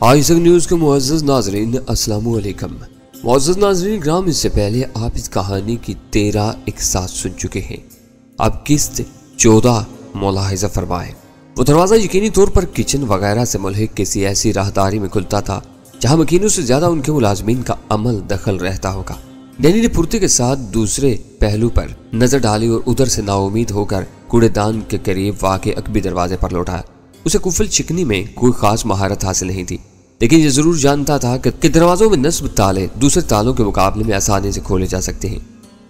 Isaac news के मुअज़्ज़ज़ नाज़रीन अस्सलामु अलैकुम। मुअज़्ज़ज़ नाज़रीन ग्राम, इससे पहले आप इस कहानी की 13 एक साथ सुन चुके हैं। अब किस्त 14 मुलाहिज़ा फरमाएं। वो दरवाज़ा यकीनी तौर पर किचन वगैरह से मुल्हिक किसी ऐसी राहदारी में खुलता था जहाँ मकीनों से ज्यादा उनके मुलाजमीन का अमल दखल रहता होगा। डैनी ने फुर्ती के साथ दूसरे पहलू पर नजर डाली और उधर से नाउमीद होकर कूड़ेदान के करीब वाक़े अकबी दरवाजे पर लौटाया। उसे कुफल चिकनी में कोई खास महारत हासिल नहीं थी, लेकिन ये जरूर जानता था कि दरवाजों में नस्ब ताले दूसरे तालों के मुकाबले में आसानी से खोले जा सकते हैं।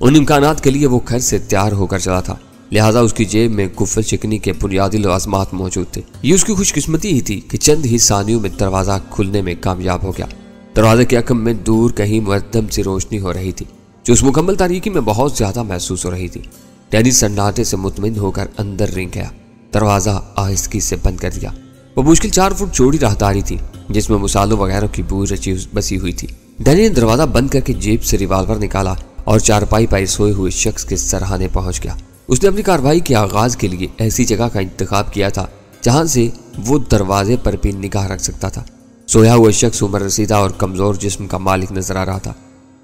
उन इम्कानात के लिए वो घर से तैयार होकर चला था, लिहाजा उसकी जेब में कुफल चिकनी के बुनियादी लवाजमात मौजूद थे। ये उसकी खुशकिस्मती ही थी कि चंद ही सानियों में दरवाजा खुलने में कामयाब हो गया। दरवाजे के अकम में दूर कहीं मुअद्दम सी रोशनी हो रही थी जो उस मुकम्मल तारीकी में बहुत ज्यादा महसूस हो रही थी। डैनी सन्नाटे से मुतमिन होकर अंदर रिंग गया, दरवाजा आहिस्ती से बंद कर दिया। वो मुश्किल 4 फुट चौड़ी राहदारी थी जिसमें मसालों वगैरह की बू रची बसी हुई थी। डैनी ने दरवाजा बंद करके जेब से रिवाल्वर निकाला और चारपाई पर सोए हुए शख्स के सरहाने पहुंच गया। उसने अपनी कार्रवाई के आगाज के लिए ऐसी जगह का इंतखाब किया था जहां से वो दरवाजे पर भी निगाह रख सकता था। सोया हुआ शख्स उम्र रसीदा और कमजोर जिस्म का मालिक नजर आ रहा था।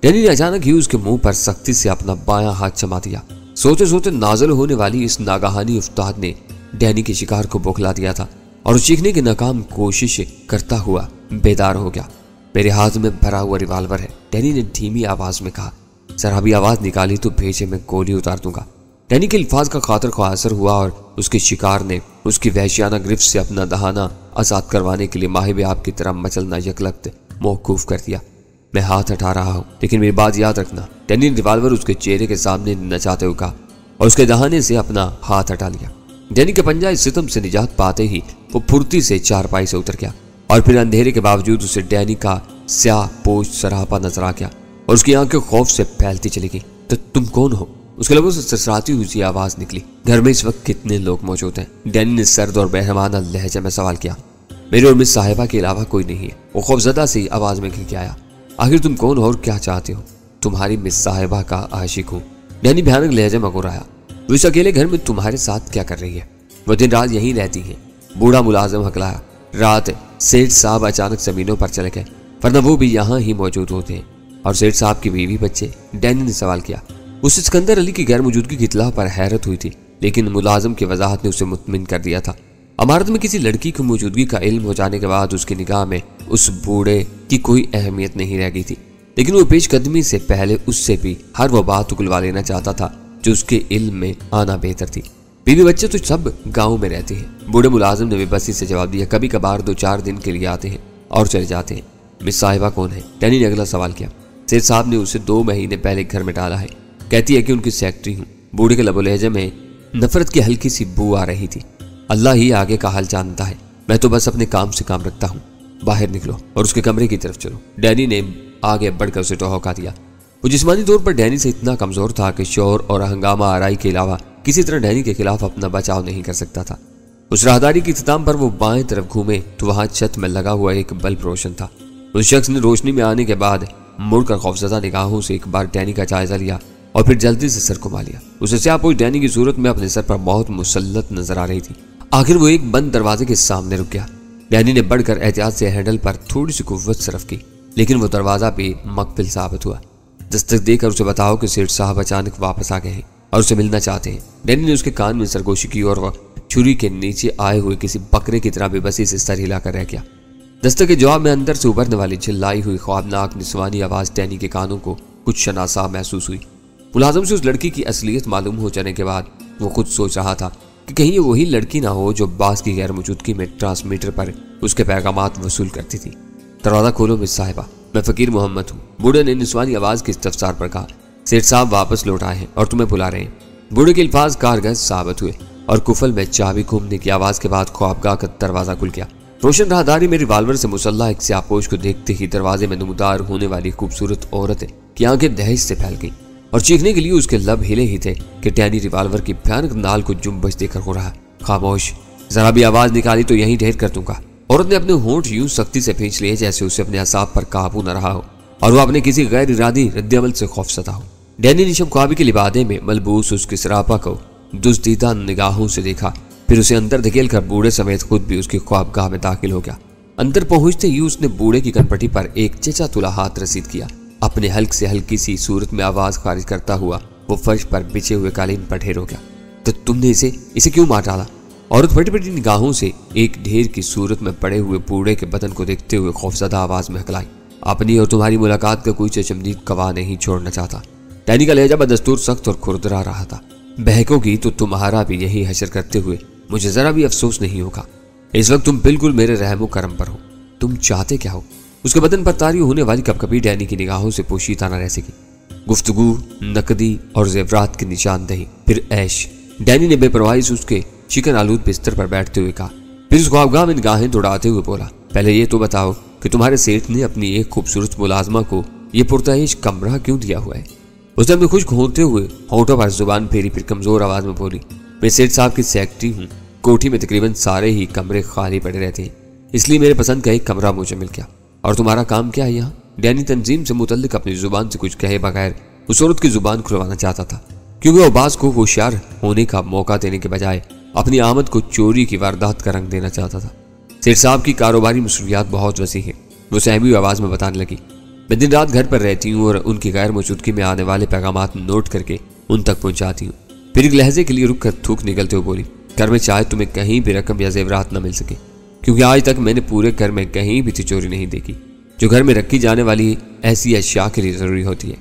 डैनी ने अचानक ही उसके मुंह पर सख्ती से अपना बायां हाथ जमा दिया। सोते सोते नाज़िल होने वाली इस नागाहानी उफ्ताद ने डैनी के शिकार को बौखला दिया था और चीखने की नाकाम कोशिश करता हुआ बेदार हो गया। मेरे हाथ में भरा हुआ रिवाल्वर है, डैनी ने धीमी आवाज में कहा। शराबी आवाज निकाली तो भेजे में गोली उतार दूंगा। डैनी के अल्फाज का खातर को असर हुआ और उसके शिकार ने उसकी वहशियाना गिरफ्त से अपना दहाना आजाद करवाने के लिए माहिब आप की तरह मचलना यकलख्त मौकूफ कर दिया। मैं हाथ हटा रहा हूँ, लेकिन मेरी बात याद रखना। डैनी ने रिवाल्वर उसके चेहरे के सामने नचाते हुए कहा और उसके दहाने से अपना हाथ हटा लिया। डैनी के पंजा इस सितम से निजात पाते ही वो फुर्ती से चारपाई से उतर गया और फिर अंधेरे के बावजूद उसे डैनी का स्याह पोश सरापा नजर आ गया और उसकी आंखें खौफ से फैलती चली गई। तो तुम कौन हो? उसके लबों से ससराती हुई सी आवाज निकली। घर में इस वक्त कितने लोग मौजूद हैं? डैनी ने सर्द और बेरहमाना लहजे में सवाल किया। मेरे और मिस साहिबा के अलावा कोई नहीं है, वो खौफजदा सी आवाज में गिर आया। आखिर तुम कौन हो और क्या चाहते हो? तुम्हारी मिस साहिबा का आशिक हूँ, डैनी भयानक लहजे में गुर्राया। वो इस अकेले घर में तुम्हारे साथ क्या कर रही है? वो दिन रात यहीं रहती है, बूढ़ा मुलाजिम हकलाया। रात सेठ साहब अचानक जमीनों पर चले गए, वरना वो भी यहाँ ही मौजूद होते हैं। और सेठ साहब की बीवी बच्चे? डैनी ने सवाल किया। उसे सिकंदर अली की गैर मौजूदगी की इत्तला पर हैरत हुई थी, लेकिन मुलाजिम की वजाहत ने उसे मुतमिन कर दिया था। इमारत में किसी लड़की की मौजूदगी का इल्म हो जाने के बाद उसकी निगाह में उस बूढ़े की कोई अहमियत नहीं रह गई थी, लेकिन वो पेशकदमी से पहले उससे भी हर वो बात उगलवा लेना चाहता था जो उसके इल्म में आना बेहतर थी। बीवी बच्चे तो सब गाँव में रहते हैं, बूढ़े मुलाजिम ने बेबसी से जवाब दिया। कभी कभार 2-4 दिन के लिए आते हैं और चले जाते हैं। मिस साहिबा कौन है? डैनी ने अगला सवाल किया। सेठ साहब ने उसे 2 महीने पहले घर में डाला है, कहती है कि उनकी सेक्रेटरी हूँ। बूढ़े के लबो लहजे में नफरत की हल्की सी बू आ रही थी। अल्लाह ही आगे का हाल जानता है, मैं तो बस अपने काम से काम रखता हूँ। बाहर निकलो और उसके कमरे की तरफ चलो। डैनी ने आगे बढ़कर उसे टोहका दिया। वो जिस्मानी तौर पर डैनी से इतना कमजोर था कि शोर और हंगामा आराई के अलावा किसी तरह डैनी के खिलाफ अपना बचाव नहीं कर सकता था। उस राहदारी की इख्तिताम पर वो बाएं तरफ घूमे तो वहां छत में लगा हुआ एक बल्ब रोशन था। उस शख्स ने रोशनी में आने के बाद मुड़कर खौफजदा निगाहों से एक बार डैनी का जायजा लिया और फिर जल्दी से सर घुमा लिया। उसे स्याहपोश डैनी की सूरत में अपने सर पर बहुत मुसल्लत नजर आ रही थी। आखिर वो एक बंद दरवाजे के सामने रुक गया। डैनी ने बढ़कर एहतियात से हैंडल पर थोड़ी सी कुव्वत सरफ की, लेकिन वो दरवाजा भी मकफिल साबित हुआ। दस्तक देकर उसे बताओ कि सेठ साहब अचानक वापस आ गए हैं और उसे मिलना चाहते हैं। डैनी ने उसके कान में सरगोशी की और वह छुरी के नीचे आए हुए किसी बकरे की तरह बेबसी से सर हिलाकर रह गया। दस्तक के जवाब में अंदर से उभरने वाली चिल्लाई हुई ख्वाबनाक निस्वानी आवाज डैनी के कानों को कुछ शनासा महसूस हुई। मुलाजिम से उस लड़की की असलियत मालूम हो जाने के बाद वो खुद सोच रहा था कि कहीं ये वही लड़की ना हो जो बास की गैर मौजूदगी में ट्रांसमीटर पर उसके पैगामात वसूल करती थी। दरवाजा खोलो मिस साहिबा, मैं फकीर मोहम्मद हूँ, बूढ़े ने निस्वानी आवाज के इस्तफसार पर कहा। सेठ साहब वापस लौट आए हैं और तुम्हें बुला रहे हैं। बूढ़े के अल्फाज कारगर साबित हुए और कुफल में चाबी घूमने की आवाज के बाद ख्वाबगाह का दरवाजा खुल गया। रोशन राहदारी में रिवाल्वर से मुसल्ला एक स्याहपोश को देखते ही दरवाजे में नमूदार होने वाली खूबसूरत औरत की आंखें दहश से फैल गई और चीखने के लिए उसके लब हिले ही थे कि डैनी रिवाल्वर की भयानक नाल को जुम्बश देकर हो रहा। खामोश, जरा भी आवाज निकाली तो यहीं ढेर कर दूंगा। औरत ने अपने होंठ यूं सख्ती से खींच लिए जैसे उसे अपने असाब पर काबू न रहा हो और वह अपने किसी गैर इरादी रद्दअमल से खौफसदा हो। डैनी ने शब ख्वाबी के लिबादे में मलबूस उसकी सरापा को दुस्तीदा निगाहों से देखा, फिर उसे अंदर धकेल कर बूढ़े समेत खुद भी उसकी ख्वाबगाह में दाखिल हो गया। अंदर पहुंचते ही उसने बूढ़े की कनपटी पर एक चचा तुला हाथ रसीद किया। अपने हल्क से हल्की सी सूरत में आवाज खारिज करता हुआ वो फर्श पर बिछे हुए कालीन पर ढेर हो गया। तो तुमने इसे क्यों मार डाला? औरत बड़ी बड़ी निगाहों से एक ढेर की सूरत में पड़े हुए बूढ़े के बदन को देखते हुए खौफजदा आवाज में हकलाई। अपनी और तुम्हारी मुलाकात का कोई चशमदीद गवाह नहीं छोड़ना चाहता। डैनी का लहजा बदस्तूर सख्त और खुरदरा रहा था। बहकोगी तो तुम्हारा भी यही हशर करते हुए मुझे जरा भी अफसोस नहीं होगा। इस वक्त तुम बिल्कुल मेरे रहमो करम पर हो। तुम चाहते क्या हो? उसके बदन पर तारी होने वाली कपकपी डैनी की निगाहों से पोशीदा न रह सकी। गुफ्तगू, नकदी और जेवरात की निशानदही, फिर ऐश। डैनी ने बेपरवाही से उसके चिकन आलूद बिस्तर पर बैठते हुए कहा। फिर उस ख्वाबगाह में निगाहें दौड़ाते हुए बोला, पहले ये तो बताओ कि तुम्हारे सेठ ने अपनी एक खूबसूरत मुलाजमा को ये पुरताइश कमरा क्यों दिया हुआ है? उसने अपने खुश्क होते हुए होठों पर जुबान फेरी, फिर कमजोर आवाज में बोली, मैं सेठ साहब की सेक्रेटरी हूँ। कोठी में तकरीबन सारे ही कमरे खाली पड़े रहते हैं, इसलिए मेरे पसंद का एक कमरा मुझे मिल गया। और तुम्हारा काम क्या है यहाँ? डैनी तंजीम से मुतल्लिक अपनी जुबान से कुछ कहे बगैर उस औरत की जुबान खुलवाना चाहता था, क्योंकि अब्बास को होशियार होने का मौका देने के बजाय अपनी आमद को चोरी की वारदात का रंग देना चाहता था। सेठ साहब की कारोबारी मसरूलियात बहुत वसी है, वो सहमी आवाज में बताने लगी। मैं दिन रात घर पर रहती हूँ और उनकी गैर मौजूदगी में आने वाले पैगामात नोट करके उन तक पहुंचाती हूँ। फिर एक लहजे के लिए रुक कर थूक निकलते हुए बोली, घर में चाहे तुम्हें कहीं भी रकम या जेवरात न मिल सके, क्योंकि आज तक मैंने पूरे घर में कहीं भी तिजोरी नहीं देखी जो घर में रखी जाने वाली ऐसी अशिया के लिए जरूरी होती है।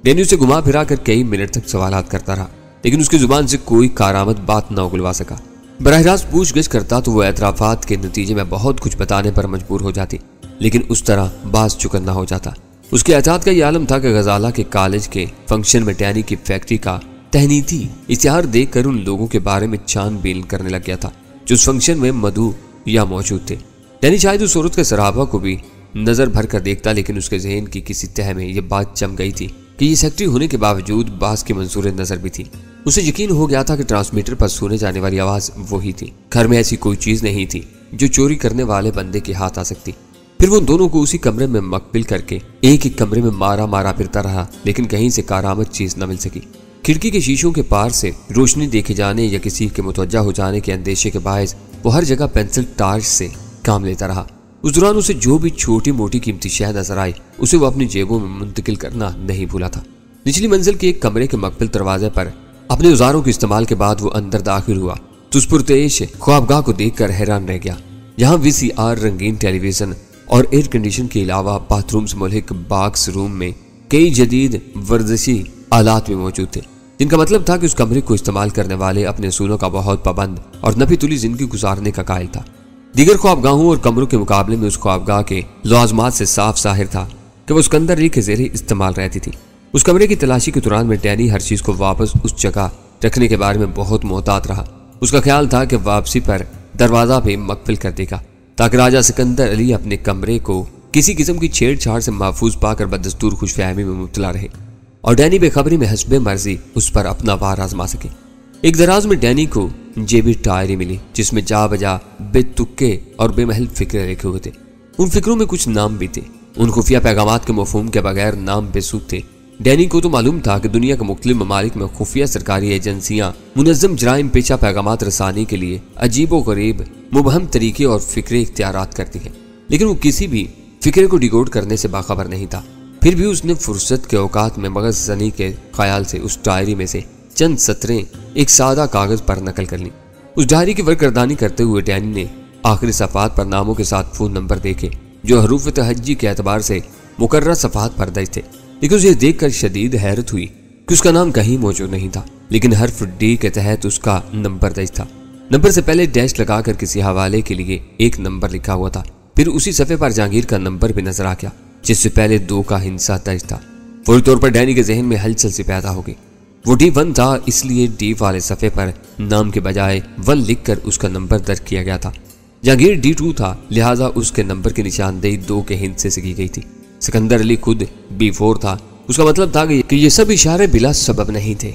डैनी उसे घुमा फिरा कर कई मिनट तक सवालात करता रहा, लेकिन उसकी जुबान से कोई कारामद बात न उगलवा सका। बराह रास्त पूछगिछ करता तो वो एतराफात के नतीजे में बहुत कुछ बताने पर मजबूर हो जाती, लेकिन उस तरह बाज चुकन न हो जाता। उसके एहतियात का यह आलम था कि गजाला के कॉलेज के फंक्शन में डैनी की फैक्ट्री का तहनीती इश्तिहार देखकर उन लोगों के बारे में छानबीन करने लग गया था जो उस फंक्शन में मधु या मौजूद थे। डैनी शायद उस औरत के सराबा को भी नजर भर कर देखता, लेकिन उसके जहन की किसी तह में यह बात जम गई थी कि ये सेक्रेटरी होने के बावजूद बास की मंसूर नजर भी थी। उसे यकीन हो गया था कि ट्रांसमीटर पर सुने जाने वाली आवाज वही थी। घर में ऐसी कोई चीज नहीं थी जो चोरी करने वाले बंदे के हाथ आ सकती। फिर वो दोनों को उसी कमरे में मकबिल करके एक एक कमरे में मारा मारा फिरता रहा, लेकिन कहीं से कारामद चीज न मिल सकी। खिड़की के शीशों के पार से रोशनी देखे जाने या किसी के मुतवज्जा हो जाने के अंदेशे के बायस वो हर जगह पेंसिल टार्च से काम लेता रहा। उस दौरान उसे जो भी छोटी मोटी कीमती शय नजर आई उसे वो अपनी जेबों में मुंतकिल करना नहीं भूला था। निचली मंजिल के एक कमरे के मकबिल दरवाजे पर अपने औजारों के इस्तेमाल के बाद वो अंदर दाखिल हुआ तो उस पुरतेश ख्वाबगाह को देखकर हैरान रह गया। यहाँ VCR, रंगीन टेलीविजन और एयर कंडीशन के अलावा बाथरूम से मुल्हिक बॉक्स रूम में कई जदीद वर्जिशी आलात भी मौजूद थे, जिनका मतलब था कि उस कमरे को इस्तेमाल करने वाले अपने असूलों का बहुत पाबंद और नफी तुली जिंदगी गुजारने का कायल था। दीगर ख्वाबगाहों और कमरों के मुकाबले में उस ख्वाबगाह के लवाजमात से साफ जाहिर था कि वो सिकंदर अली के ज़ेरे इस्तेमाल रहती थी। उस कमरे की तलाशी के दौरान में डैनी हर चीज को वापस उस जगह रखने के बारे में बहुत मोहतात रहा। उसका ख्याल था कि वापसी पर दरवाजा भी मकफिल कर देगा ताकि राजा सिकंदर अली अपने कमरे को किसी किस्म की छेड़छाड़ से महफूज पाकर बदस्तूर खुशफहमी में मुब्तला रहे और डैनी बेखबरी में हस्बे मर्जी उस पर अपना वार आजमा सके। एक दराज में डैनी को जेबी डायरी मिली जिसमें जा बजा बेतुक्के और बेमहल फिक्रे लिखे हुए थे। उन फिक्रों में कुछ नाम भी थे। उन खुफिया पैगामात के मफहूम के बगैर नाम बेसुध थे। डैनी को तो मालूम था कि दुनिया के मुख्तलिफ ममालिक में खुफिया सरकारी एजेंसियां मुनज़्ज़म जराइम पेशा पैगामात रसानी के लिए अजीब व गरीब मुबहम तरीके और फिक्रे इख्तियारात करती हैं, लेकिन वो किसी भी फिक्रे को डिकोड करने से बाखबर नहीं था। फिर भी उसने फुर्सत के औकात में मगज जनी के ख्याल से उस डायरी में से चंद सतरें एक सादा कागज पर नकल कर ली। उस डायरी की वर्करदानी करते हुए डैनी ने आखिरी सफ़ात पर नामों के साथ फोन नंबर देखे जो हरूफ तहज्जी के एतबार से मुकर्रर सफ़ात पर दर्ज थे, लेकिन उसे देखकर शदीद हैरत हुई कि उसका नाम कहीं मौजूद नहीं था, लेकिन हर्फ डी के तहत उसका नंबर दर्ज था। नंबर से पहले डैश लगाकर किसी हवाले के लिए एक नंबर लिखा हुआ था। फिर उसी सफ़े पर जहांगीर का नंबर भी नजर आ गया जिससे पहले 2 का हिंसा दर्ज था। फौरी तौर पर डैनी के जहन में हलचल सी पैदा हो गई। वो D1 था, इसलिए D वाले सफ़े पर नाम के बजाय 1 लिखकर उसका नंबर दर्ज किया गया था। जहांगीर D2 था, लिहाजा उसके नंबर की निशानदेही 2 के हिंसे से की गई थी। सिकंदर अली खुद B4 था। उसका मतलब था कि ये सब इशारे बिला सबब नहीं थे,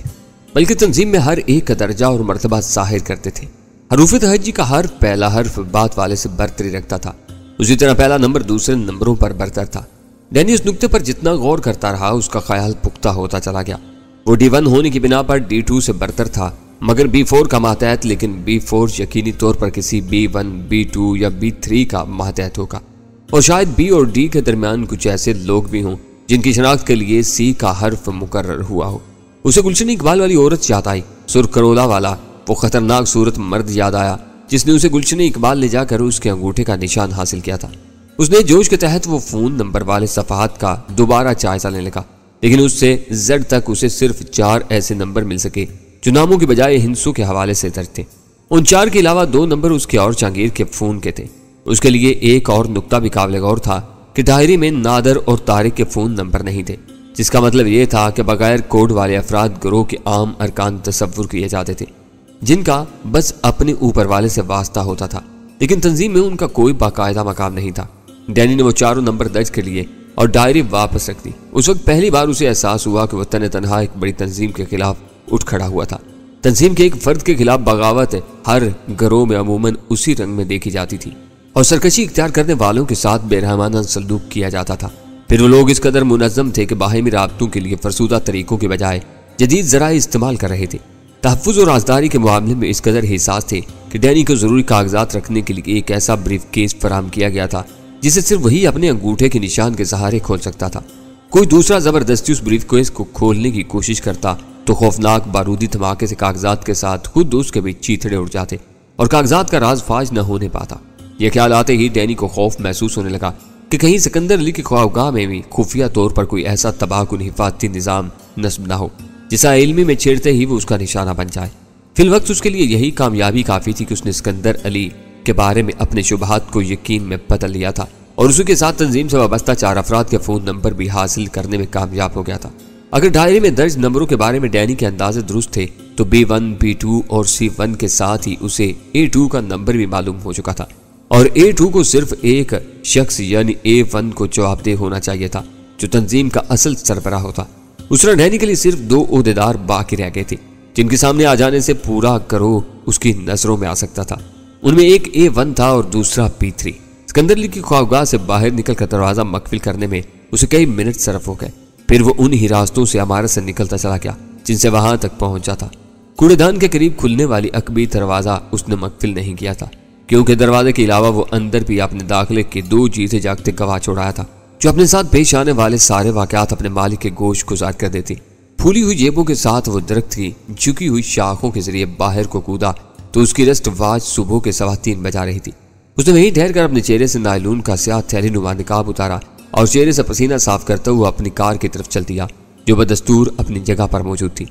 बल्कि तंजीम में हर एक का दर्जा और मर्तबा जाहिर करते थे। हरूफ तहज्जी का हर पहला हर्फ बात वाले से बरतरी रखता था, उसी तरह पहला नंबर दूसरे नंबरों पर बरतर था। डैनी इस नुक्ते पर जितना गौर करता रहा उसका ख्याल पुख्ता होता चला गया। वो D1 होने की बिना पर D2 से बरतर था, मगर B4 का मातहत, लेकिन B4 यकीनी तौर पर किसी B1, B2 या B3 का मातहत होगा। और शायद B और D के दरमियान कुछ ऐसे लोग भी हों जिनकी शनाख्त के लिए C का हर्फ मुकर्रर हुआ हो। उसे गुलशन इकबाल वाली औरत याद आई, सुरकरोला वाला वो खतरनाक सूरत मर्द याद आया जिसने उसे गुलशन इकबाल ले जाकर उसके अंगूठे का निशान हासिल किया था। उसने जोश के तहत वो फोन नंबर वाले सफाहत का दोबारा जायजा लेने लगा, लेकिन उससे Z तक उसे सिर्फ 4 ऐसे नंबर मिल सके जो नामों की बजाय हिंसों के हवाले से दर्ज थे। उन 4 के अलावा 2 नंबर उसके और जहांगीर के फोन के थे। उसके लिए एक और नुक्ता भी काबिल गौर था कि डायरी में नादर और तारिक के फोन नंबर नहीं थे, जिसका मतलब यह था कि बगैर कोड वाले अफराद गिरोह के आम अरकान तस्वुर किए जाते थे जिनका बस अपने ऊपर वाले से वास्ता होता था, लेकिन तंजीम में उनका कोई बाकायदा मकाम नहीं था। डैनी ने वो 4 नंबर दर्ज कर लिए और डायरी वापस रख दी। उस वक्त पहली बार उसे एहसास हुआ कि वह तन्हा एक बड़ी तंजीम के खिलाफ उठ खड़ा हुआ था। तंजीम के एक फर्द के खिलाफ बगावत हर गिरोह में अमूमन उसी रंग में देखी जाती थी और सरकशी इख्तियार करने वालों के साथ बेरहमाना सलूक किया जाता था। फिर वो लोग इस कदर मुनज़्ज़म थे कि बाहमी राब्तों के लिए फरसूदा तरीकों के बजाय जदीद ज़राए इस्तेमाल कर रहे थे। तहफ़्फ़ुज़ और राजदारी के मामले में इस कदर हिसास थे कि डैनी को ज़रूरी कागजात रखने के लिए एक ऐसा ब्रीफ केस फराहम किया गया था जिसे सिर्फ वही अपने अंगूठे के निशान के सहारे खोल सकता था। कोई दूसरा जबरदस्ती उस ब्रीफ केस को खोलने की कोशिश करता तो खौफनाक बारूदी धमाके से कागजात के साथ खुद उसके बीच चीथड़े उड़ जाते और कागजात का राज फाज न होने पाता। यह ख्याल आते ही डैनी को खौफ महसूस होने लगा कि कहीं सिकंदर अली के ख्वाबगाह में भी खुफिया तौर पर कोई ऐसा तबाहकुन हिफाजती निज़ाम नस्ब न हो जिसा इल्मी में छेड़ते ही वो उसका निशाना बन जाए। फिलवक्त उसके लिए यही कामयाबी काफ़ी थी कि उसने सिकंदर अली के बारे में अपने शुबहात को यकीन में बदल लिया था और उसी के साथ तंजीम से वाबस्ता 4 अफराद के फ़ोन नंबर भी हासिल करने में कामयाब हो गया था। अगर डायरी में दर्ज नंबरों के बारे में डैनी के अंदाजे दुरुस्त थे तो B1, B2 और C1 के साथ ही उसे A2 का नंबर भी मालूम हो चुका था और A2 को सिर्फ एक शख्स यानी A1 को जवाबदेह होना चाहिए था जो तंजीम का असल सरबराह होता। उस तरह डैनी के लिए सिर्फ 2 ओहदेदार बाकी रह गए थे जिनके सामने आ जाने से पूरा गिरोह उसकी नजरों में आ सकता था। उनमें एक A1 था और दूसरा B3। सिकंदर अली की ख्वाबगाह से बाहर निकलकर दरवाजा मकफिल करने में उसे कई मिनट सरफ हो गए। फिर वो उन ही रास्तों से इमारत से निकलता चला गया जिनसे वहां तक पहुंचा था। कूड़ेदान के करीब खुलने वाली अकबी दरवाजा उसने मकफिल नहीं किया था क्योंकि दरवाजे के अलावा वो अंदर भी अपने दाखिले के 2 जीते जागते गवाह छोड़ाया था जो अपने साथ पेश आने वाले सारे वाकयात अपने मालिक के गोश गुजार कर देती। फूली हुई जेबों के साथ वो दरख्त की झुकी हुई शाखों के जरिए बाहर को कूदा तो उसकी रस्ट वाज सुबह के 3:15 बजा रही थी। उसने वहीं ठहर कर अपने चेहरे से नायलून का स्याह थैली नुमा निकाब उतारा और चेहरे से पसीना साफ करते हुए अपनी कार की तरफ चल दिया जो बदस्तूर अपनी जगह पर मौजूद थी।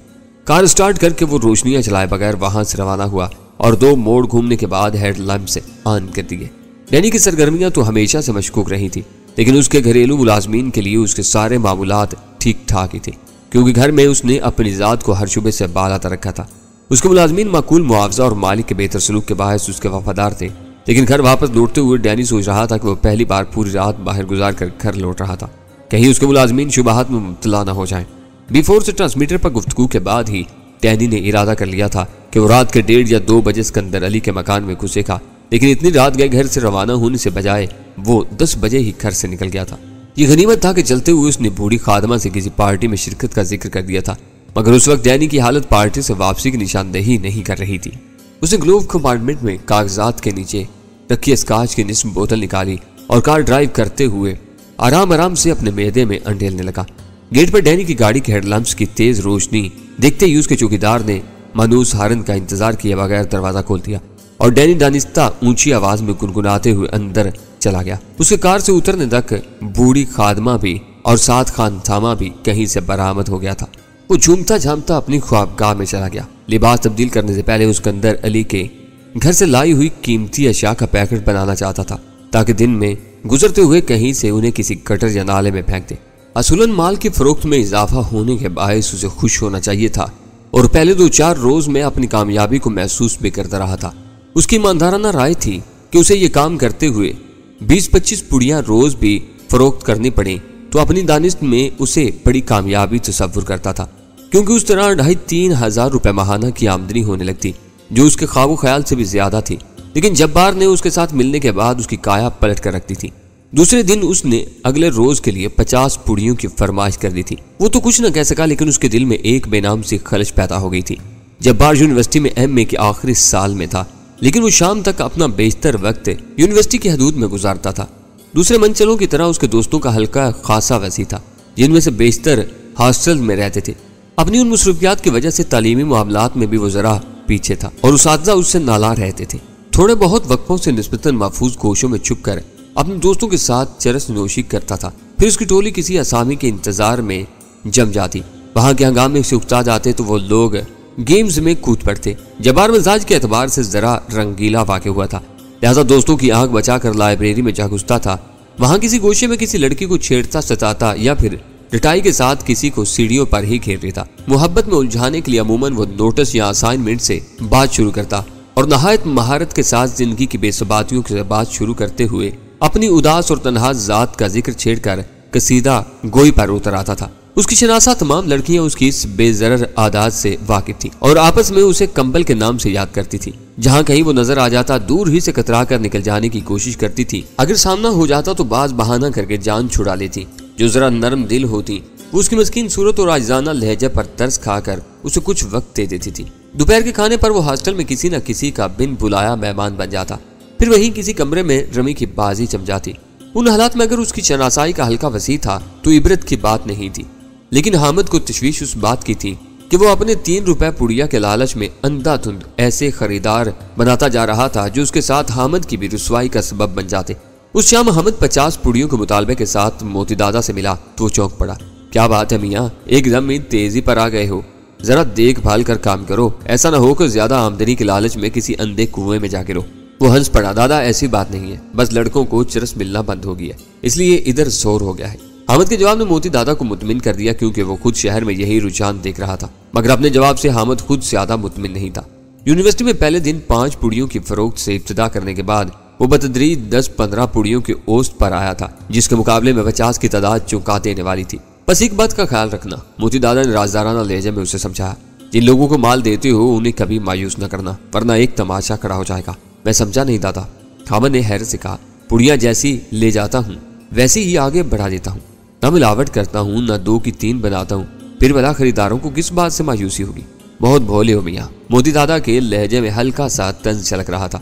कार स्टार्ट करके वो रोशनियां चलाए बगैर वहां से रवाना हुआ और 2 मोड़ घूमने के बाद हेडलैम्प से ऑन कर दिए। डैनी की सरगर्मियां तो हमेशा से मशकूक रही थी, लेकिन उसके घरेलू मुलाजमीन के लिए उसके सारे मामूलात ठीक ठाक ही थे क्योंकि घर में उसने अपनी जात को हर शुबे से बालातर रखा था। उसके मुलाजमीन माकूल मुआवजा और मालिक के बेहतर सलूक के बायस उसके वफादार थे, लेकिन घर वापस लौटते हुए डैनी सोच रहा था कि वह पहली बार पूरी रात बाहर गुजार कर घर लौट रहा था, कहीं उसके मुलाजमीन शुबहात में मुब्तला न हो जाएं। B4 से ट्रांसमीटर पर गुफ्तगू के बाद ही डैनी ने इरादा कर लिया था कि वो रात के 1:30 या 2 बजे सिकंदर अली के मकान में घुसेगा, लेकिन इतनी रात गए घर से रवाना होने से बजाय वो 10 बजे ही घर से निकल गया था। ये गनीमत था कि चलते हुए उसने बूढ़ी खादमा से किसी पार्टी में शिरकत का जिक्र कर दिया था, मगर उस वक्त डैनी की हालत पार्टी से वापसी की निशानदेही नहीं कर रही थी। उसने ग्लोव कंपार्टमेंट में कागजात के नीचे रखी स्काच की निस्म बोतल निकाली और कार ड्राइव करते हुए आराम आराम से अपने मैदे में अंडेलने लगा। गेट पर डैनी की गाड़ी के हेडलैम्प्स की तेज रोशनी देखते ही उसके चौकीदार ने मानूस हारन का इंतजार किए बगैर दरवाजा खोल दिया और डैनी दानिस्ता ऊंची आवाज में गुनगुनाते हुए अंदर चला गया। उसके कार से उतरने तक बूढ़ी खादमा भी और साथ खान थामा भी कहीं से बरामद हो गया था। वो झूमता झामता अपनी ख्वाबगाह में चला गया। लिबास तब्दील करने से पहले उसके अंदर अली के घर से लाई हुई कीमती अशिया का पैकेट बनाना चाहता था ताकि दिन में गुजरते हुए कहीं से उन्हें किसी गटर या नाले में फेंक दे। असुलन माल की फरोख्त में इजाफा होने के बायस उसे खुश होना चाहिए था और पहले 2-4 रोज में अपनी कामयाबी को महसूस भी करता रहा था। उसकी ईमानदाराना राय थी कि उसे ये काम करते हुए 20-25 पुड़ियां रोज भी फरोख्त करनी पड़े तो अपनी दानिश में उसे बड़ी कामयाबी तसव्वुर करता था, क्योंकि उस तरह 2,500-3 हज़ार रुपए माहाना की आमदनी होने लगती जो उसके ख्वाबो ख्याल से भी ज्यादा थी। लेकिन जब्बार ने उसके साथ मिलने के बाद उसकी काया पलट कर रख दी थी। दूसरे दिन उसने अगले रोज के लिए 50 पुड़ियों की फरमाइश कर दी थी। वो तो कुछ न कह सका, लेकिन उसके दिल में एक बेनाम सी खलश पैदा हो गई थी। जब्बार यूनिवर्सिटी में एमए के आखिरी साल में था, लेकिन वो शाम तक अपना बेशतर वक्त यूनिवर्सिटी की हदूद में गुजारता था। दूसरे मंचलों की तरह उसके दोस्तों का हल्का खासा वसी था, जिनमें से बेशतर हॉस्टल में रहते थे। अपनी उन मसरूफियात की वजह से तालीमी मामलात में भी वो जरा पीछे था और उस्ताद उससे नाला रहते थे। थोड़े बहुत वक्फों से निस्बतन महफूज गोशों में छुप कर अपने दोस्तों के साथ चरस नोशी करता था। फिर उसकी टोली किसी असामी के इंतजार में जम जाती। वहां के हंगामे से उकता जाते तो वो लोग गेम्स में कूद पड़ते। जब्बार मिजाज के एतबार से जरा रंगीला वाक़ हुआ था, लिहाजा दोस्तों की आंख बचाकर लाइब्रेरी में जा घुसता था। वहां किसी गोशे में किसी लड़की को छेड़ता सताता या फिर रिटाई के साथ किसी को सीढ़ियों पर ही घेर लेता। मोहब्बत में उलझाने के लिए अमूमन वो नोटिस या असाइनमेंट से बात शुरू करता और नहायत महारत के साथ जिंदगी की बेसबातियों से बात शुरू करते हुए अपनी उदास और तन्हा जात का जिक्र छेड़कर कसीदा गोई पर उतर आता था। उसकी शनासा तमाम लड़कियां उसकी इस बेजरर आदात से वाकिफ थी और आपस में उसे कंबल के नाम से याद करती थी। जहां कहीं वो नजर आ जाता दूर ही से कतरा कर निकल जाने की कोशिश करती थी। अगर सामना हो जाता तो बाज बहाना करके जान छुड़ा लेती। जो जरा नरम दिल होती वो उसकी मस्कीन सूरत और आजाना लहजा पर तरस खाकर उसे कुछ वक्त दे देती थी। दोपहर के खाने पर वो हॉस्टल में किसी न किसी का बिन बुलाया मेहमान बन जाता, फिर वहीं किसी कमरे में रमी की बाजी जम जाती। उन हालात में अगर उसकी शनासाई का हल्का वसी था तो इबरत की बात नहीं थी, लेकिन हामिद को तशवीश उस बात की थी कि वो अपने 3 रुपए पुड़िया के लालच में अंधाधुंध ऐसे खरीदार बनाता जा रहा था जो उसके साथ हामिद की भी रुसवाई का सबब बन जाते। उस शाम हामिद 50 पुड़ियों के मुतालबे के साथ मोती दादा से मिला तो वो चौंक पड़ा। क्या बात है मियाँ, एकदम ही तेजी पर आ गए हो, जरा देखभाल कर काम करो, ऐसा ना हो कि ज्यादा आमदनी के लालच में किसी अंधे कुएं में जा गिरो। वो हंस पड़ा। दादा ऐसी बात नहीं है, बस लड़कों को चरस मिलना बंद हो गया, इसलिए इधर जोर हो गया है। हामिद के जवाब ने मोती दादा को मुतमिन कर दिया, क्योंकि वो खुद शहर में यही रुझान देख रहा था। मगर अपने जवाब से हामिद खुद ज्यादा मुतमिन नहीं था। यूनिवर्सिटी में पहले दिन 5 पुड़ियों की फरोख्त से इब्तिदा करने के बाद वो बतदरीज 10-15 पुड़ियों के औसत पर आया था, जिसके मुकाबले में 50 की तादाद चौंका देने वाली थी। बस एक बात का ख्याल रखना, मोती दादा ने राजदाराना लहजे में उसे समझाया। जिन लोगों को माल देते हो उन्हें कभी मायूस न करना, वरना एक तमाशा खड़ा हो जाएगा। मैं समझा नहीं दादा, हामिद ने हैरत से कहा। पुड़िया जैसी ले जाता हूँ वैसे ही आगे बढ़ा देता हूँ, न मिलावट करता हूँ न 2 की 3 बनाता हूँ, फिर भला खरीदारों को किस बात से मायूसी होगी। बहुत भोले हो मियाँ। मोती दादा के लहजे में हल्का सा तंज छलक रहा था।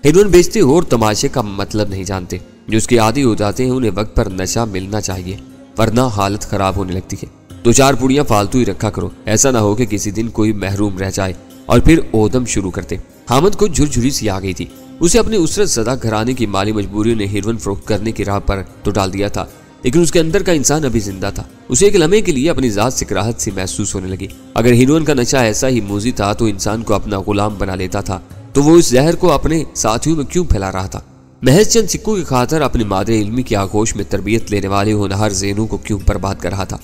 हिरन बेचते हो और तमाशे का मतलब नहीं जानते। जो उसके आदी हो जाते हैं उन्हें वक्त पर नशा मिलना चाहिए, वरना हालत खराब होने लगती है। 2-4 पुड़ियां फालतू ही रखा करो, ऐसा ना हो कि किसी दिन कोई महरूम रह जाए और फिर ओदम शुरू करते। हामिद को झुरझुरी सी आ गई थी। उसे अपनी उसरत ज़दा घराने की माली मजबूरियों ने हिरन फरोख्त करने की राह पर तो डाल दिया था, लेकिन उसके अंदर का इंसान अभी जिंदा था। उसे एक लम्हे के लिए अपनी जात से कराहत सी महसूस होने लगी। अगर हिरन का नशा ऐसा ही मूजी था तो इंसान को अपना गुलाम बना लेता था, तो वो इस जहर को अपने साथियों में क्यों फैला रहा था? महज चंद सिक्कों की खातर अपनी मादरे इल्मी की आगोश में तरबियत लेने वाले होनहार ज़हनों को क्यों बर्बाद कर रहा था?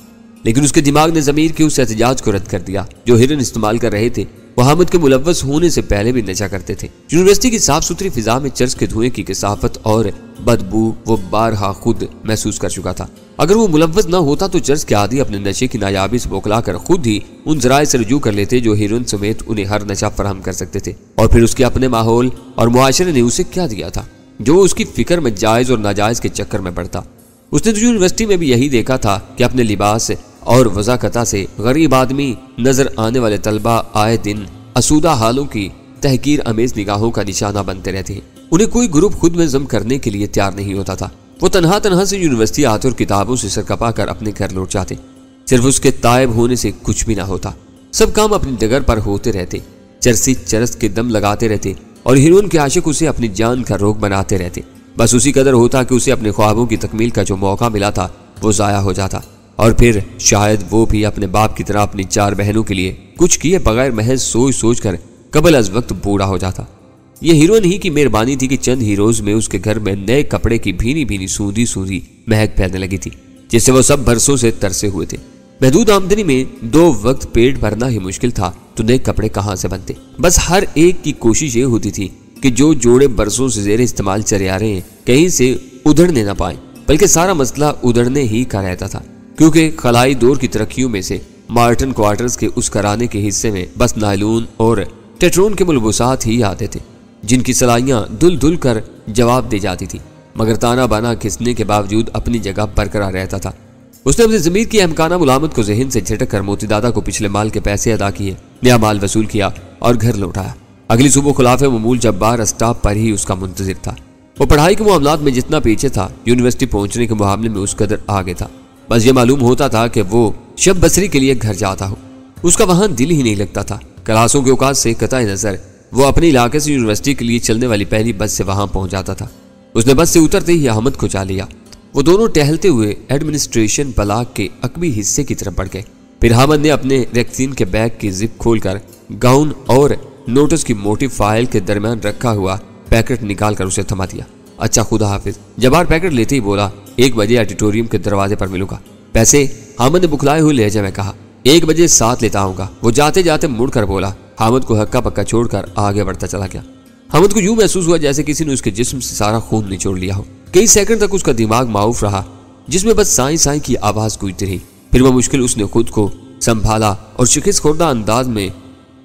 लेकिन उसके दिमाग ने ज़मीर के उस एहतजाज को रद्द कर दिया जो हिरन इस्तेमाल कर रहे थे। वो हामिद के मुलव्वस होने से पहले भी नशा करते थे। यूनिवर्सिटी की साफ सुथरी फिजा में चर्च के धुएं की कसाफत और बदबू वो बारहा खुद महसूस कर चुका था। अगर वो मुलव्वस न होता तो चर्च के आदि अपने नशे की नायाबी से बौखलाकर खुद ही उन जराए से रुजू कर लेते जो हिरन समेत उन्हें हर नशा फराहम कर सकते थे। और फिर उसके अपने माहौल और मुआशरे ने उसे क्या दिया था जो उसकी फिक्र में जायज और नाजायज के चक्कर में पड़ता? उसने तो यूनिवर्सिटी में भी यही देखा था कि अपने लिबास और वज़ाकता से गरीब आदमी नजर आने वाले तलबा आए दिन असूदा हालों की तहकीर अमेज निगाहों का निशाना बनते रहते हैं। उन्हें कोई ग्रुप खुद में जम करने के लिए तैयार नहीं होता था। वो तन्हा तन्हा से यूनिवर्सिटी आते और किताबों से सरकपा कर अपने घर लौट जाते। सिर्फ उसके तायब होने से कुछ भी ना होता। सब काम अपनी जगह पर होते रहते। चरसी चरस के दम लगाते रहते और हिरन के आशिक उसे अपनी जान का रोग बनाते रहते। बस उसी कदर होता कि उसे अपने ख्वाबों की तकमील का जो मौका मिला था वो जाया हो जाता और फिर शायद वो भी अपने बाप की तरह अपनी 4 बहनों के लिए कुछ किए बगैर महज सोच सोच कर कबल अज वक्त बूढ़ा हो जाता। ये हीरोइन ही की मेहरबानी थी कि चंद ही रोज में उसके घर में नए कपड़े की भीनी भीनी सूंधी सूंधी महक फैलने लगी थी, जिससे वो सब बरसों से तरसे हुए थे। महदूद आमदनी में 2 वक्त पेट भरना ही मुश्किल था तो नए कपड़े कहाँ से बनते? बस हर एक की कोशिश ये होती थी कि जो जोड़े बरसों से जेर इस्तेमाल चले आ रहे हैं कहीं से उधड़ने ना पाए, बल्कि सारा मसला उधड़ने ही का रहता था, क्योंकि खलाई दौर की तरक्कियों में से मार्टन क्वार्टर्स के उस कराने के हिस्से में बस नायलून और टेट्रोन के मुलबुसात ही आते थे, जिनकी सलाइयां धुल धुल कर जवाब दे जाती थी, मगर ताना बाना खिसने के बावजूद अपनी जगह बरकरार रहता था। उसने अपनी ज़मीर की अहमकाना मुलामत को जहन से झटक कर मोती दादा को पिछले माल के पैसे अदा किए नया माल वसूल किया और घर लौटाया। अगली सुबह खुलाफे मामूल जब्बार स्टॉप पर ही उसका मुंतजिर था। वो पढ़ाई के मामलात में जितना पीछे था, यूनिवर्सिटी पहुंचने के मामले में उस कदर आगे था। बस ये मालूम होता था कि वो शब बसरी के लिए घर जाता हो। उसका वहां दिल ही नहीं लगता था। क्लासों के औकात से कतई नजर वो अपने इलाके से यूनिवर्सिटी के लिए चलने वाली पहली बस से वहां पहुंच जाता था। उसने बस से उतरते ही अहमद को चा लिया। वो दोनों टहलते हुए एडमिनिस्ट्रेशन ब्लॉक के अकबी हिस्से की तरफ बढ़ गए। फिर अहमद ने अपने रैक्सीन के बैग की जिप खोलकर गाउन और नोटिस की मोटी फाइल के दरमियान रखा हुआ पैकेट निकालकर उसे थमा दिया। अच्छा खुदा हाफिज। जब्बार पैकेट लेते ही बोला, 1 बजे ऑडिटोरियम के दरवाजे पर मिलूंगा। पैसे? हामिद ने बुखलाए हुए लहजे में कहा। 1 बजे साथ लेता आऊंगा। वो जाते जाते मुड़कर बोला। हामिद को हक्का पक्का छोड़कर आगे बढ़ता चला गया। हामिद को यूं महसूस हुआ जैसे किसी ने उसके जिस्म से सारा खून निचोड़ लिया हो। कई सेकंड तक उसका दिमाग माऊफ रहा, जिसमें बस साई साई की आवाज गूंजती रही। फिर वह मुश्किल उसने खुद को संभाला और शिकस्त खोरदा अंदाज में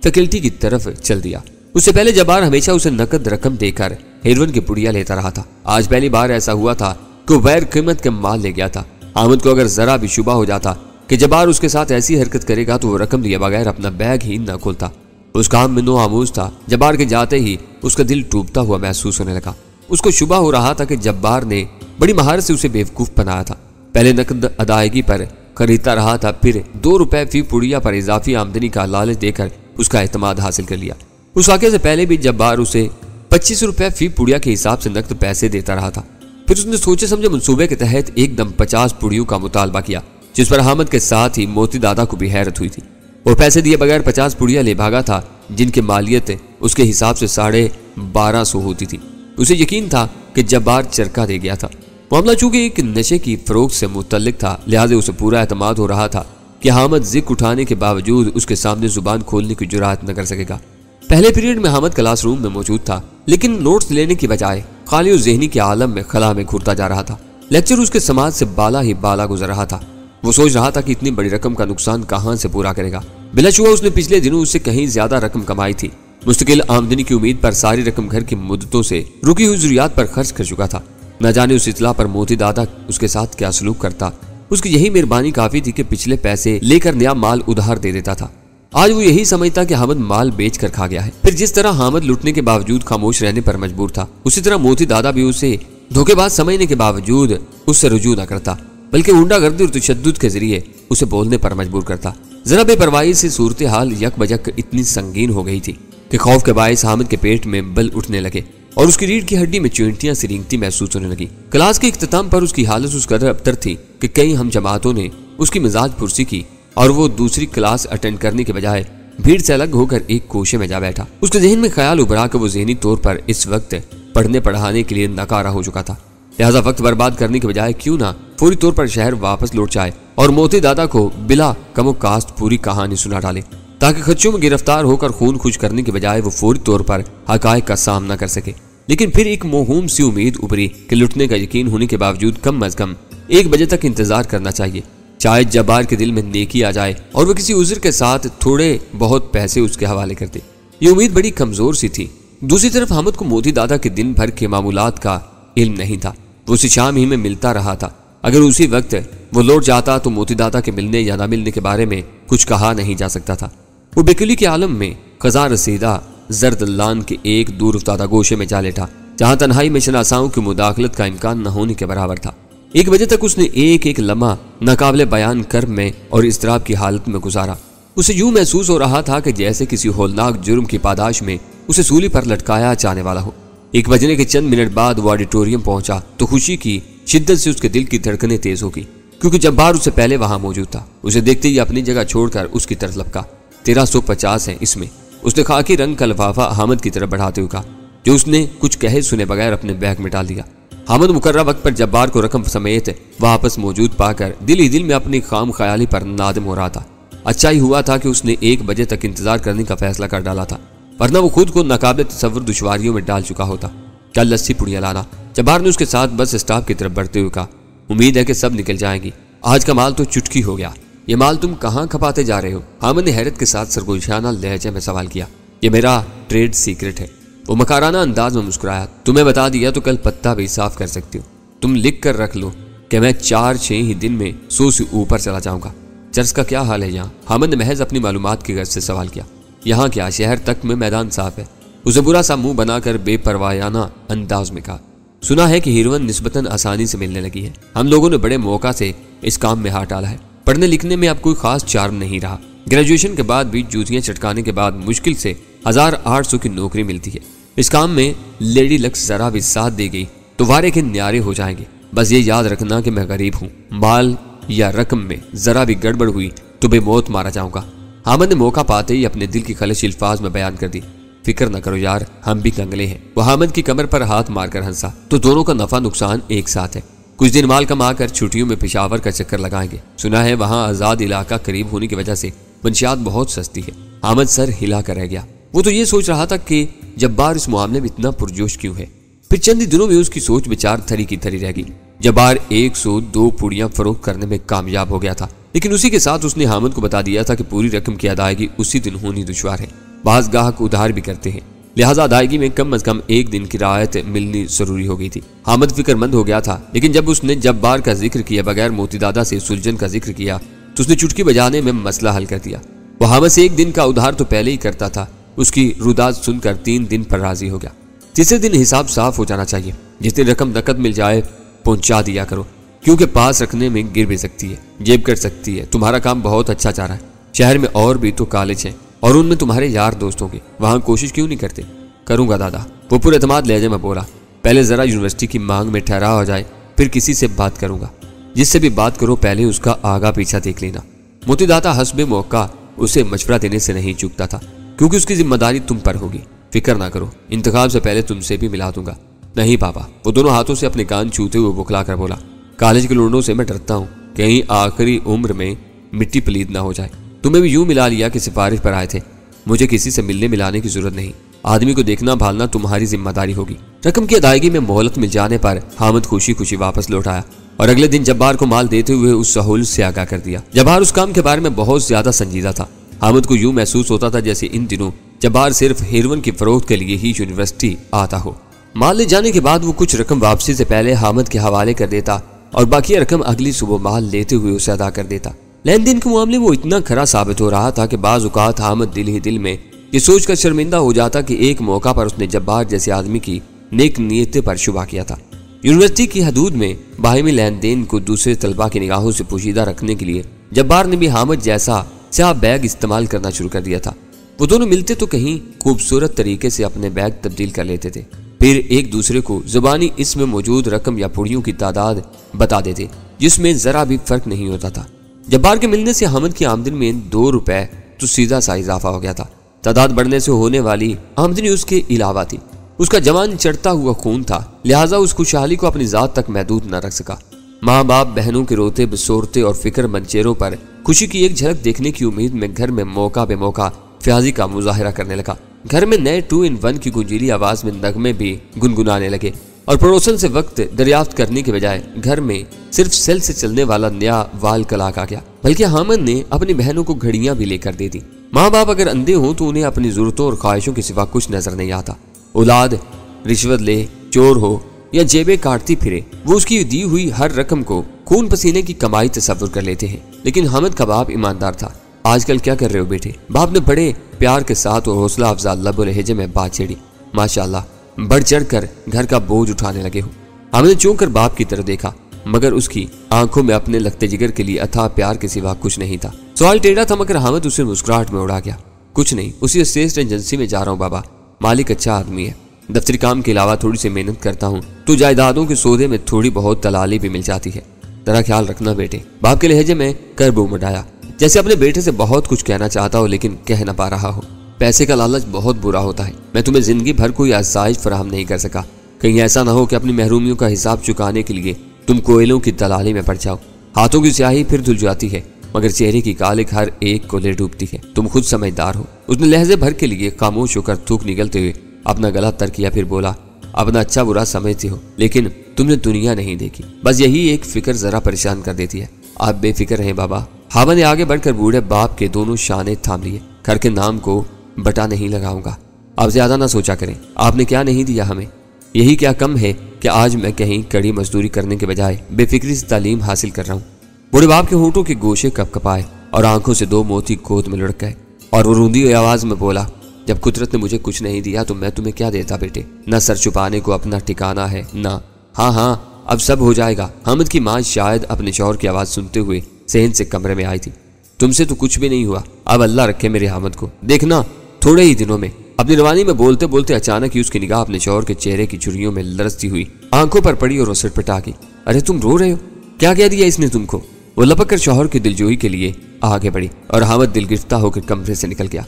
फैकल्टी की तरफ चल दिया। उससे पहले जब्बार हमेशा उसे नकद रकम देकर हेरोइन की पुड़िया लेता रहा था। आज पहली बार ऐसा हुआ था कि वो गैर कीमत के माल ले गया था। हामिद को अगर जरा भी शुबा हो जाता कि जब्बार उसके साथ ऐसी हरकत करेगा तो वो रकम लिए बगैर अपना बैग ही न खोलता। उस काम में नो आमूज था। जब्बार के जाते ही उसका दिल टूटता हुआ महसूस होने लगा। उसको शुबा हो रहा था कि जब्बार ने बड़ी महारत से उसे बेवकूफ बनाया था। पहले नकद अदायगी पर खरीदता रहा था, फिर 2 रुपए फी पुड़िया पर इजाफी आमदनी का लालच देकर उसका एतमाद हासिल कर लिया। उस वाक़े से पहले भी जब्बार उसे 25 रुपए फी पुड़िया के हिसाब से नकद पैसे देता रहा था। फिर उसने सोचे समझे मंसूबे के तहत एकदम 50 पुड़ियों का मुतालबा किया, जिस पर हामिद के साथ ही मोती दादा को भी हैरत हुई थी। वो पैसे दिए बगैर 50 पुड़िया ले भागा था, जिनकी मालियत उसके हिसाब से 1250 होती थी। उसे यकीन था कि जब्बार चरका दे गया था। मामला चूंकि एक नशे की फरोख्त से मुतल्लिक था, लिहाजा उसे पूरा एतमाद हो रहा था कि हामिद जिक्र उठाने के बावजूद उसके सामने जुबान खोलने की जुरात न कर सकेगा। पहले पीरियड में हामिद क्लासरूम में मौजूद था, लेकिन नोट्स लेने की बजाय खाली और ज़हनी के आलम में खला में घुरता जा रहा था। लेक्चर उसके समाज से बाला ही बाला गुजर रहा था। वो सोच रहा था कि इतनी बड़ी रकम का नुकसान कहां से पूरा करेगा। बिलाशुबा उसने पिछले दिनों उससे कहीं ज्यादा रकम कमाई थी। मुस्तकिल आमदनी की उम्मीद पर सारी रकम घर की मुद्दतों से रुकी हुई जरूरियात पर खर्च कर चुका था। न जाने उस इतला पर मोती दादा उसके साथ क्या सलूक करता। उसकी यही मेहरबानी काफी थी कि पिछले पैसे लेकर नया माल उधार दे देता था। आज वो यही समझता कि हामिद माल बेच कर खा गया है। फिर जिस तरह हामिद लुटने के बावजूद खामोश रहने पर मजबूर था, उसी तरह मोती दादा भी उसे धोखेबाज समझने के बावजूद उससे रुजू न करता, बल्कि गुंडागर्दी और तशद्दुद के जरिए उसे बोलने पर मजबूर करता। जरा बेपरवाही से सूरत हाल यक बजक इतनी संगीन हो गई थी कि खौफ के बायस हामिद के पेट में बल उठने लगे और उसकी रीढ़ की हड्डी में चुंटियां सी रेंगती महसूस होने लगी। क्लास के इख्तिताम पर उसकी हालत उस कदर अबतर थी कि कई हम जमातों ने उसकी मिजाज पुरसी की और वो दूसरी क्लास अटेंड करने के बजाय भीड़ से अलग होकर एक कोशे में जा बैठा। उसके जहन में ख्याल उभरा कि वो ज़हनी तौर पर इस वक्त पढ़ने पढ़ाने के लिए नकारा हो चुका था। लिहाजा वक्त बर्बाद करने के बजाय क्यों ना फौरी तौर पर शहर वापस लौट जाए और मोती दादा को बिला कमो कास्ट पूरी कहानी सुना डाले, ताकि खच्चों में गिरफ्तार होकर खून खुश करने के बजाय वो फौरी तौर पर हकायक का सामना कर सके। लेकिन फिर एक मोहूम सी उम्मीद उभरी कि लुटने का यकीन होने के बावजूद कम अज कम 1 बजे तक इंतजार करना चाहिए। शायद जब्बार के दिल में नेकी आ जाए और वह किसी उज़्र के साथ थोड़े बहुत पैसे उसके हवाले कर दे। ये उम्मीद बड़ी कमजोर सी थी। दूसरी तरफ हामिद को मोती दादा के दिन भर के मामूलात का इल्म नहीं था। वो उसी शाम ही में मिलता रहा था। अगर उसी वक्त वो लौट जाता तो मोती दादा के मिलने या न मिलने के बारे में कुछ कहा नहीं जा सकता था। वो बेकुली के आलम में खजा रसीदा जर्दलान के एक दूर उफ्तादा गोशे में जा लेटा, जहां तन्हाई में शनासाओं की मुदाखलत का इम्कान न होने के बराबर था। 1 बजे तक उसने एक एक लम्हा नाकाबिले बयान कर्म में और इस्तराब की हालत में गुजारा। उसे यूं महसूस हो रहा था कि जैसे किसी होलनाक जुर्म की पादाश में उसे सूली पर लटकाया जाने वाला हो। 1 बजने के चंद मिनट बाद वो ऑडिटोरियम पहुंचा तो खुशी की शिद्दत से उसके दिल की धड़कनें तेज हो गई, क्योंकि जब्बार उससे पहले वहां मौजूद था। उसे देखते ही अपनी जगह छोड़कर उसकी तरफ लपका। 1350 है इसमें, उसने खाकी रंग का लिफाफा हामिद की तरफ बढ़ाते हुए कहा, जो उसने कुछ कहे सुने बगैर अपने बैग में डाल दिया। हामिद मुकर्रा वक्त पर जब्बार को रकम समेत वापस मौजूद पाकर दिल ही दिल में अपनी खाम ख्याली पर नादिम हो रहा था। अच्छा ही हुआ था कि उसने 1 बजे तक इंतजार करने का फैसला कर डाला था, वरना वो खुद को नाकाबिले तसव्वुर दुश्वारियों में डाल चुका होता। कल लस्सी पुड़िया लाना, जब्बार ने उसके साथ बस स्टॉप की तरफ बढ़ते हुए कहा। उम्मीद है कि सब निकल जाएंगी, आज का माल तो चुटकी हो गया। ये माल तुम कहाँ खपाते जा रहे हो? हामिद ने हैरत के साथ सरगोशाना लहजे में सवाल किया। ये मेरा ट्रेड सीक्रेट है। वो मकाराना अंदाज में मुस्कुराया। तुम्हें बता दिया तो कल पत्ता भी साफ कर सकती हो। तुम लिख कर रख लो कि मैं 4-6 ही दिन में 100 से ऊपर चला जाऊंगा। चर्च का क्या हाल है यहाँ? हामिद ने महज अपनी मालूमात की गर्ज से सवाल किया। यहाँ क्या, शहर तक में मैदान साफ है। उसे बुरा सा मुंह बनाकर बेपरवायाना अंदाज में कहा, सुना है कि हीरोइन निस्बतन आसानी से मिलने लगी है। हम लोगों ने बड़े मौका से इस काम में हाथ डाला है। पढ़ने लिखने में अब कोई खास चार्म नहीं रहा। ग्रेजुएशन के बाद भी जूतियां चटकाने के बाद मुश्किल से 1800 की नौकरी मिलती है। इस काम में लेडी लक्स जरा भी साथ दे गई तो वारे के न्यारे हो जाएंगे। बस ये याद रखना कि मैं गरीब हूँ, माल या रकम में जरा भी गड़बड़ हुई तो बेमौत मारा जाऊंगा। हामिद ने मौका पाते ही अपने दिल की खलिश अल्फाज में बयान कर दी। फिक्र न करो यार, हम भी कंगले हैं। वो हामिद की कमर पर हाथ मारकर हंसा। तो दोनों का नफा नुकसान एक साथ है। कुछ दिन माल कमा कर छुट्टियों में पेशावर का चक्कर लगाएंगे। सुना है वहाँ आजाद इलाका करीब होने की वजह से मंशियात बहुत सस्ती है। हामिद सर हिला कर रह गया। वो तो ये सोच रहा था कि जब्बार इस मामले में इतना पुरजोश क्यों है। फिर चंद ही दिनों में उसकी सोच विचार थरी की थरी रह गई। जब्बार 102 पुड़ियां फरोख्त करने में कामयाब हो गया था, लेकिन उसी के साथ उसने हामिद को बता दिया था कि पूरी रकम की अदायगी उसी दिन होनी दुश्वार है। बाज गाहक उधार भी करते हैं, लिहाजा अदायगी में कम से कम एक दिन की राहत मिलनी जरूरी हो गई थी। हामिद फिक्रमंद हो गया था, लेकिन जब उसने जब्बार का जिक्र किया बगैर मोती दादा से सुलझन का जिक्र किया तो उसने चुटकी बजाने में मसला हल कर दिया। वो हामिद से एक दिन का उधार तो पहले ही करता था। उसकी रुदाद सुनकर 3 दिन पर राजी हो गया। तीसरे दिन हिसाब साफ हो जाना चाहिए। जितनी रकम नकद मिल जाए पहुंचा दिया करो, क्योंकि पास रखने में गिर भी सकती है, जेब कर सकती है। तुम्हारा काम बहुत अच्छा जा रहा है। शहर में और भी तो कॉलेज हैं और उनमें तुम्हारे यार दोस्त होंगे, वहां कोशिश क्यों नहीं करते? करूंगा दादा, वो पूरे एतमाद लहजे में बोला। पहले जरा यूनिवर्सिटी की मांग में ठहरा हो जाए, फिर किसी से बात करूंगा। जिससे भी बात करो पहले उसका आगा पीछा देख लेना। मोती दादा हस्बे मौका उसे मशवरा देने से नहीं चूकता था, क्योंकि उसकी जिम्मेदारी तुम पर होगी। फिक्र ना करो, इंतकाम से पहले तुमसे भी मिला दूंगा। नहीं पापा, वो दोनों हाथों से अपने कान छूते हुए बुखला कर बोला। कॉलेज के लूडों से मैं डरता हूँ, कहीं आखिरी उम्र में मिट्टी पलीद ना हो जाए। तुम्हें भी यूं मिला लिया कि सिफारिश पर आए थे। मुझे किसी से मिलने मिलाने की जरूरत नहीं। आदमी को देखना भालना तुम्हारी जिम्मेदारी होगी। रकम की अदायगी में मोहलत मिल जाने पर हामिद खुशी खुशी वापस लौट आया और अगले दिन जब्बार को माल देते हुए उस सहूलत से आगाह कर दिया। जब्बार उस काम के बारे में बहुत ज्यादा संजीदा था। हामिद को यूं महसूस होता था जैसे इन दिनों जब्बार सिर्फ हेरोइन की फरोख्त के लिए ही यूनिवर्सिटी आता हो। माल ले जाने के बाद वो कुछ रकम वापसी से पहले हामिद के हवाले कर देता और बाकी रकम अगली सुबह माल लेते हुए उसे अदा कर देता। लेन देन के मामले वो इतना खरा साबित हो रहा था कि बाज औकात हामिद दिल ही दिल में ये सोचकर शर्मिंदा हो जाता कि एक मौका पर उसने जब्बार जैसे आदमी की नेक नीयत पर शुबा किया था। यूनिवर्सिटी की हदूद में बाहिमी लेन देन को दूसरे तलबा की निगाहों से पोशीदा रखने के लिए जब्बार ने भी हामिद जैसा स्याह बैग इस्तेमाल करना शुरू कर दिया था। वो दोनों मिलते तो कहीं खूबसूरत तरीके से अपने बैग तब्दील कर लेते थे, फिर एक दूसरे को जुबानी इसमें मौजूद रकम या पुड़ियों की तादाद बता देते, जिसमें जरा भी फर्क नहीं होता था। जब्बार के मिलने से हामिद की आमदन में 2 रुपए तो सीधा सा इजाफा हो गया था। तादाद बढ़ने से होने वाली आमदनी उसके अलावा थी। उसका जवान चढ़ता हुआ खून था, लिहाजा उस खुशहाली को अपनी जात तक महदूद न रख सका। माँ बाप बहनों के रोते बसोरते और फिक्रमंद चेहरों पर खुशी की एक झलक देखने की उम्मीद में घर में मौका बेमौका फ्याजी का मुजाहिरा करने लगा। घर में नए 2 in 1 की गुंजीली आवाज में नगमे भी गुनगुनाने लगे और पड़ोसन से वक्त दरियाफ्त करने के बजाय घर में सिर्फ सेल से चलने वाला नया वाल कलाक आ गया। बल्कि हामिद ने अपनी बहनों को घड़ियां भी लेकर दे दी। माँ बाप अगर अंधे हों तो उन्हें अपनी जरूरतों और ख्वाहिशों के सिवा कुछ नजर नहीं आता। औलाद रिश्वत ले, चोर हो या जेबें काटती फिरे, वो उसकी दी हुई हर रकम को खून पसीने की कमाई तस्वुर कर लेते हैं। लेकिन हामिद का बाप ईमानदार था। आजकल क्या कर रहे हो बेटे? बाप ने बड़े प्यार के साथ और हौसला अफजा लबो लहजे में बात छेड़ी। माशाल्लाह, बढ़ चढ़ कर घर का बोझ उठाने लगे हो। हामिद ने चौंक कर बाप की तरफ देखा, मगर उसकी आंखों में अपने लगते जिगर के लिए अथाह प्यार के सिवा कुछ नहीं था। सवाल टेढ़ा था, मगर हामिद उसे मुस्कुराहट में उड़ा गया। कुछ नहीं, उसी एस्टेट एजेंसी में जा रहा हूँ बाबा। मालिक अच्छा आदमी है। दफ्तरी काम के अलावा थोड़ी सी मेहनत करता हूँ तो जायदादों के सौदे में थोड़ी बहुत दलाली भी मिल जाती है। जरा ख्याल रखना बेटे। बाप के लहजे में कर्ब उमड़ाया, जैसे अपने बेटे से बहुत कुछ कहना चाहता हो लेकिन कह न पा रहा हो। पैसे का लालच बहुत बुरा होता है। मैं तुम्हें जिंदगी भर कोई आसाइश फराहम नहीं कर सका। कहीं ऐसा ना हो कि अपनी महरूमियों का हिसाब चुकाने के लिए तुम कोयलों की दलाली में पड़ जाओ। हाथों की स्याही फिर धुल जाती है, मगर चेहरे की कालिक हर एक को ले डूबती है। तुम खुद समझदार हो। उसने लहजे भर के लिए खामोश होकर थूक निगलते हुए अपना गला तर किया, फिर बोला, अपना अच्छा बुरा समझती हो लेकिन तुमने दुनिया नहीं देखी। बस यही एक फिक्र जरा परेशान कर देती है। आप बेफिक्र हैं बाबा। हामिद ने आगे बढ़कर बूढ़े बाप के दोनों शाने थाम लिए। घर के नाम को बटा नहीं लगाऊंगा। आप ज्यादा ना सोचा करें। आपने क्या नहीं दिया हमें? यही क्या कम है कि आज मैं कहीं कड़ी मजदूरी करने के बजाय बेफिक्री से तालीम हासिल कर रहा हूँ। बूढ़े बाप के होंठों के गोशे कपकपाए और आंखों से 2 मोती गोद में लुढ़क गए और वो रूंधी हुई आवाज में बोला, जब कुदरत ने मुझे कुछ नहीं दिया तो मैं तुम्हें क्या देता बेटे। न सर छुपाने को अपना ठिकाना है ना। हाँ, अब सब हो जाएगा। हामिद की माँ शायद अपने शौहर की आवाज सुनते हुए सहन से कमरे में आई थी। तुमसे तो कुछ भी नहीं हुआ, अब अल्लाह रखे मेरे हामिद को। देखना थोड़े ही दिनों में। अपनी रवानी में बोलते बोलते अचानक ही उसकी निगाह अपने शौहर के चेहरे की झुर्रियों में लरसती हुई आंखों पर पड़ी और उससे पटा गई। अरे तुम रो रहे हो, क्या कह दिया इसने तुमको? वो लपक कर शौहर की दिलजोई के लिए आगे बढ़ी और हामिद दिल गिरफ्ता होकर कमरे से निकल गया।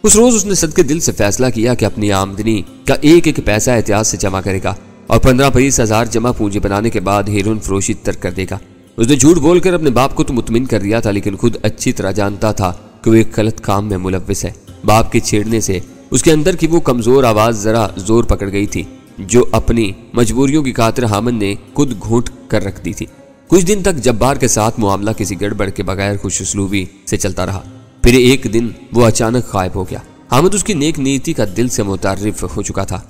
उस रोज उसने सदके दिल से फैसला किया कि अपनी आमदनी का एक एक पैसा एहतियात से जमा करेगा और 15-20 हजार जमा पूंजी बनाने के बाद हेरोइन फरोशी तर्क कर देगा। उसने झूठ बोलकर अपने बाप को तो मुतमिन कर दिया था, लेकिन खुद अच्छी तरह जानता था कि वो एक गलत काम में मुलव्विस है। बाप के छेड़ने से उसके अंदर की वो कमजोर आवाज जरा जोर पकड़ गई थी, जो अपनी मजबूरियों की खातिर हामिद ने खुद घोंट कर रख दी थी। कुछ दिन तक जब्बार के साथ मामला किसी गड़बड़ के बगैर खुशउस्लूबी से चलता रहा। फिर एक दिन वो अचानक गायब हो गया। हामिद उसकी नेक नीति का दिल से मुतारिफ हो चुका था।